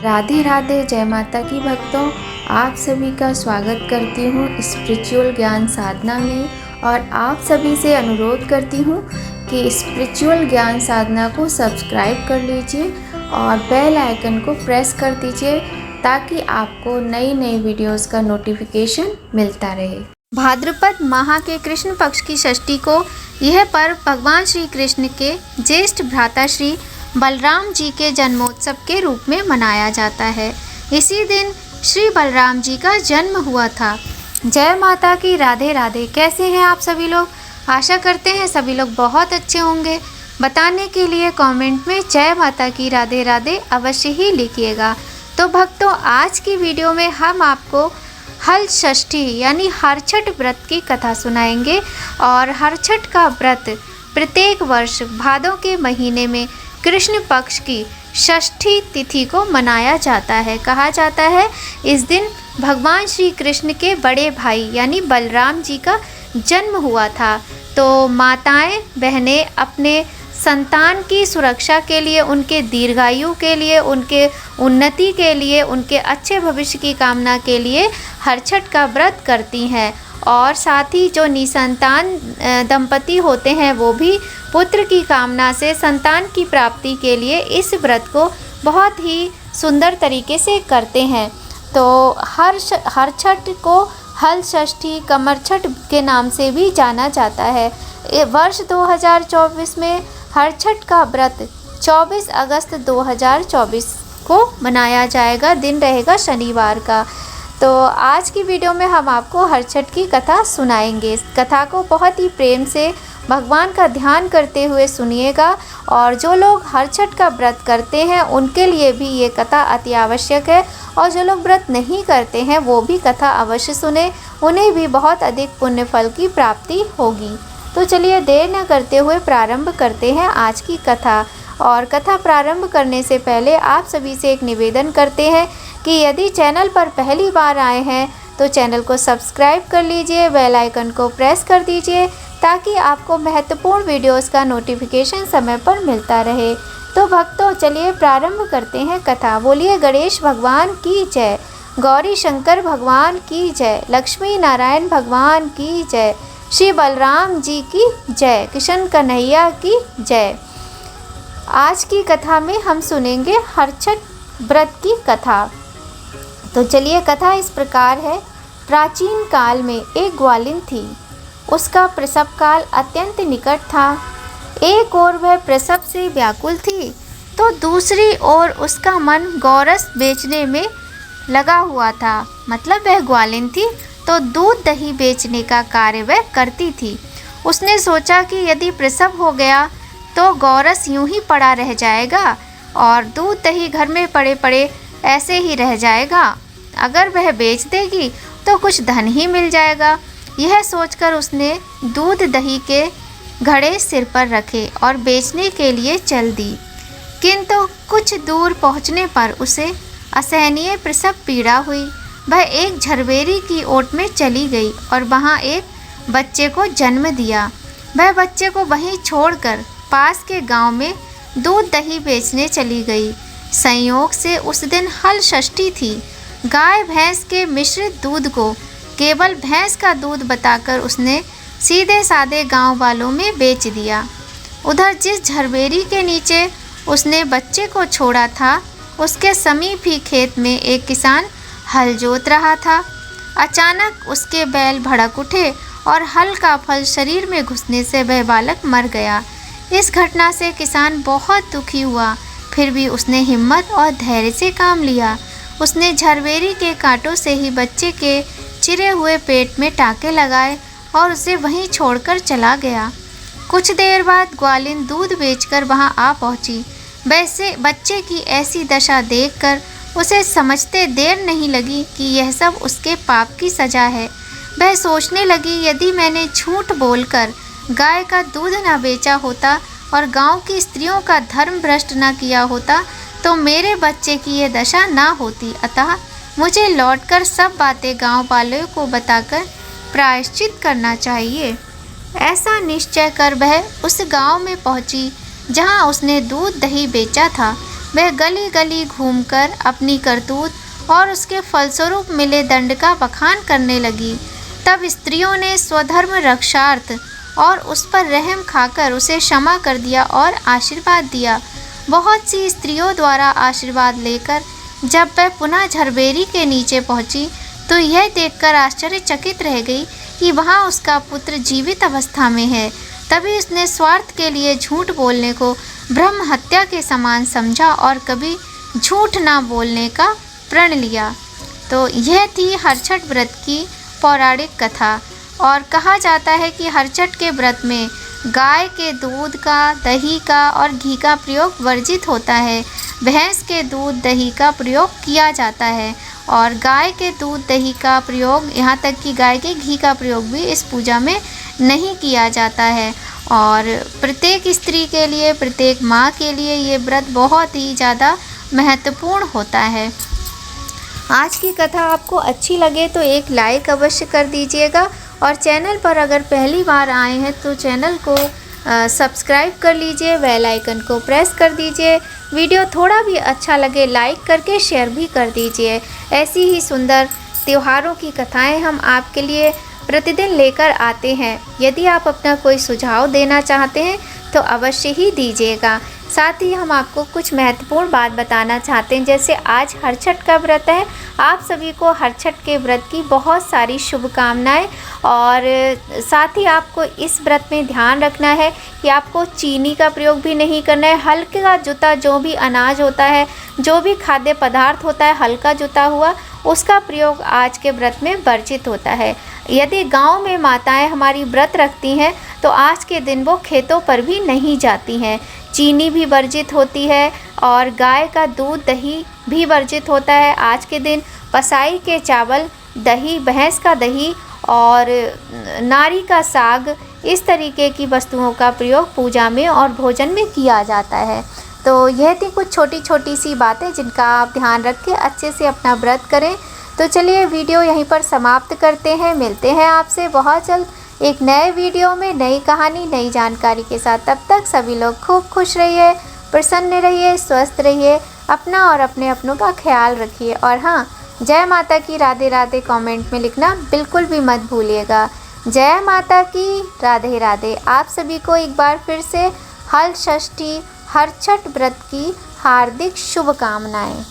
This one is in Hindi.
राधे राधे, जय माता की भक्तों। आप सभी का स्वागत करती हूँ स्पिरिचुअल ज्ञान साधना में और आप सभी से अनुरोध करती हूँ कि स्पिरिचुअल ज्ञान साधना को सब्सक्राइब कर लीजिए और बेल आइकन को प्रेस कर दीजिए ताकि आपको नई नई वीडियोस का नोटिफिकेशन मिलता रहे। भाद्रपद माह के कृष्ण पक्ष की षष्ठी को यह पर्व भगवान श्री कृष्ण के ज्येष्ठ भ्राता श्री बलराम जी के जन्मोत्सव के रूप में मनाया जाता है। इसी दिन श्री बलराम जी का जन्म हुआ था। जय माता की, राधे राधे। कैसे हैं आप सभी लोग? आशा करते हैं सभी लोग बहुत अच्छे होंगे। बताने के लिए कमेंट में जय माता की, राधे राधे अवश्य ही लिखिएगा। तो भक्तों, आज की वीडियो में हम आपको हल षष्ठी यानी हरछठ व्रत की कथा सुनाएंगे। और हरछठ का व्रत प्रत्येक वर्ष भादों के महीने में कृष्ण पक्ष की षष्ठी तिथि को मनाया जाता है। कहा जाता है इस दिन भगवान श्री कृष्ण के बड़े भाई यानी बलराम जी का जन्म हुआ था। तो माताएं बहनें अपने संतान की सुरक्षा के लिए, उनके दीर्घायु के लिए, उनके उन्नति के लिए, उनके अच्छे भविष्य की कामना के लिए हरछठ का व्रत करती हैं। और साथ ही जो निसंतान दंपति होते हैं वो भी पुत्र की कामना से संतान की प्राप्ति के लिए इस व्रत को बहुत ही सुंदर तरीके से करते हैं। तो हरछठ को हल षष्ठी, कमर छठ के नाम से भी जाना जाता है। वर्ष 2024 में हरछठ का व्रत 24 अगस्त 2024 को मनाया जाएगा। दिन रहेगा शनिवार का। तो आज की वीडियो में हम आपको हरछठ की कथा सुनाएंगे। इस कथा को बहुत ही प्रेम से भगवान का ध्यान करते हुए सुनिएगा। और जो लोग हरछठ का व्रत करते हैं उनके लिए भी ये कथा अति आवश्यक है। और जो लोग व्रत नहीं करते हैं वो भी कथा अवश्य सुने, उन्हें भी बहुत अधिक पुण्य फल की प्राप्ति होगी। तो चलिए देर न करते हुए प्रारंभ करते हैं आज की कथा। और कथा प्रारंभ करने से पहले आप सभी से एक निवेदन करते हैं कि यदि चैनल पर पहली बार आए हैं तो चैनल को सब्सक्राइब कर लीजिए, बेल आइकन को प्रेस कर दीजिए ताकि आपको महत्वपूर्ण वीडियोस का नोटिफिकेशन समय पर मिलता रहे। तो भक्तों, चलिए प्रारंभ करते हैं कथा। बोलिए गणेश भगवान की जय, गौरी शंकर भगवान की जय, लक्ष्मी नारायण भगवान की जय, श्री बलराम जी की जय, कृष्ण कन्हैया की जय। आज की कथा में हम सुनेंगे हरछठ व्रत की कथा। तो चलिए, कथा इस प्रकार है। प्राचीन काल में एक ग्वालिन थी। उसका प्रसव काल अत्यंत निकट था। एक ओर वह प्रसव से व्याकुल थी तो दूसरी ओर उसका मन गौरस बेचने में लगा हुआ था। मतलब वह ग्वालिन थी तो दूध दही बेचने का कार्य वह करती थी। उसने सोचा कि यदि प्रसव हो गया तो गौरस यूं ही पड़ा रह जाएगा और दूध दही घर में पड़े पड़े ऐसे ही रह जाएगा। अगर वह बेच देगी तो कुछ धन ही मिल जाएगा। यह सोचकर उसने दूध दही के घड़े सिर पर रखे और बेचने के लिए चल दी। किंतु कुछ दूर पहुंचने पर उसे असहनीय प्रसव पीड़ा हुई। वह एक झरबेरी की ओट में चली गई और वहां एक बच्चे को जन्म दिया। वह बच्चे को वहीं छोड़कर पास के गांव में दूध दही बेचने चली गई। संयोग से उस दिन हल षष्ठी थी। गाय भैंस के मिश्रित दूध को केवल भैंस का दूध बताकर उसने सीधे साधे गांव वालों में बेच दिया। उधर जिस झरबेरी के नीचे उसने बच्चे को छोड़ा था उसके समीप ही खेत में एक किसान हल जोत रहा था। अचानक उसके बैल भड़क उठे और हल का फल शरीर में घुसने से वह बालक मर गया। इस घटना से किसान बहुत दुखी हुआ, फिर भी उसने हिम्मत और धैर्य से काम लिया। उसने झरबेरी के कांटों से ही बच्चे के चिरे हुए पेट में टाँके लगाए और उसे वहीं छोड़कर चला गया। कुछ देर बाद ग्वालिन दूध बेचकर वहां आ पहुंची। वैसे बच्चे की ऐसी दशा देखकर उसे समझते देर नहीं लगी कि यह सब उसके पाप की सजा है। वह सोचने लगी, यदि मैंने झूठ बोलकर गाय का दूध न बेचा होता और गांव की स्त्रियों का धर्म भ्रष्ट न किया होता तो मेरे बच्चे की यह दशा ना होती। अतः मुझे लौटकर सब बातें गांव वालों को बताकर प्रायश्चित करना चाहिए। ऐसा निश्चय कर वह उस गांव में पहुंची जहां उसने दूध दही बेचा था। वह गली गली घूमकर अपनी करतूत और उसके फलस्वरूप मिले दंड का बखान करने लगी। तब स्त्रियों ने स्वधर्म रक्षार्थ और उस पर रहम खाकर उसे क्षमा कर दिया और आशीर्वाद दिया। बहुत सी स्त्रियों द्वारा आशीर्वाद लेकर जब वह पुनः झरबेरी के नीचे पहुंची तो यह देखकर आश्चर्यचकित रह गई कि वहां उसका पुत्र जीवित अवस्था में है। तभी उसने स्वार्थ के लिए झूठ बोलने को ब्रह्म हत्या के समान समझा और कभी झूठ ना बोलने का प्रण लिया। तो यह थी हरछठ व्रत की पौराणिक कथा। और कहा जाता है कि हरछठ के व्रत में गाय के दूध का, दही का और घी का प्रयोग वर्जित होता है। भैंस के दूध दही का प्रयोग किया जाता है और गाय के दूध दही का प्रयोग, यहाँ तक कि गाय के घी का प्रयोग भी इस पूजा में नहीं किया जाता है। और प्रत्येक स्त्री के लिए, प्रत्येक माँ के लिए ये व्रत बहुत ही ज़्यादा महत्वपूर्ण होता है। आज की कथा आपको अच्छी लगे तो एक लाइक अवश्य कर दीजिएगा और चैनल पर अगर पहली बार आए हैं तो चैनल को सब्सक्राइब कर लीजिए, बेल आइकन को प्रेस कर दीजिए। वीडियो थोड़ा भी अच्छा लगे लाइक करके शेयर भी कर दीजिए। ऐसी ही सुंदर त्योहारों की कथाएं हम आपके लिए प्रतिदिन लेकर आते हैं। यदि आप अपना कोई सुझाव देना चाहते हैं तो अवश्य ही दीजिएगा। साथ ही हम आपको कुछ महत्वपूर्ण बात बताना चाहते हैं, जैसे आज हरछठ का व्रत है। आप सभी को हरछठ के व्रत की बहुत सारी शुभकामनाएं। और साथ ही आपको इस व्रत में ध्यान रखना है कि आपको चीनी का प्रयोग भी नहीं करना है। हल्का जुता जो भी अनाज होता है, जो भी खाद्य पदार्थ होता है हल्का जुता हुआ, उसका प्रयोग आज के व्रत में वर्जित होता है। यदि गांव में माताएं हमारी व्रत रखती हैं तो आज के दिन वो खेतों पर भी नहीं जाती हैं। चीनी भी वर्जित होती है और गाय का दूध दही भी वर्जित होता है आज के दिन। पसाई के चावल, दही, भैंस का दही और नारी का साग, इस तरीके की वस्तुओं का प्रयोग पूजा में और भोजन में किया जाता है। तो यह थी कुछ छोटी छोटी सी बातें जिनका आप ध्यान रख के अच्छे से अपना व्रत करें। तो चलिए वीडियो यहीं पर समाप्त करते हैं। मिलते हैं आपसे बहुत जल्द एक नए वीडियो में, नई कहानी, नई जानकारी के साथ। तब तक सभी लोग खूब खुश रहिए, प्रसन्न रहिए, स्वस्थ रहिए, अपना और अपने अपनों का ख्याल रखिए। और हाँ, जय माता की राधे राधे कमेंट में लिखना बिल्कुल भी मत भूलिएगा। जय माता की राधे राधे। आप सभी को एक बार फिर से हल षष्ठी हरछठ व्रत की हार्दिक शुभकामनाएं।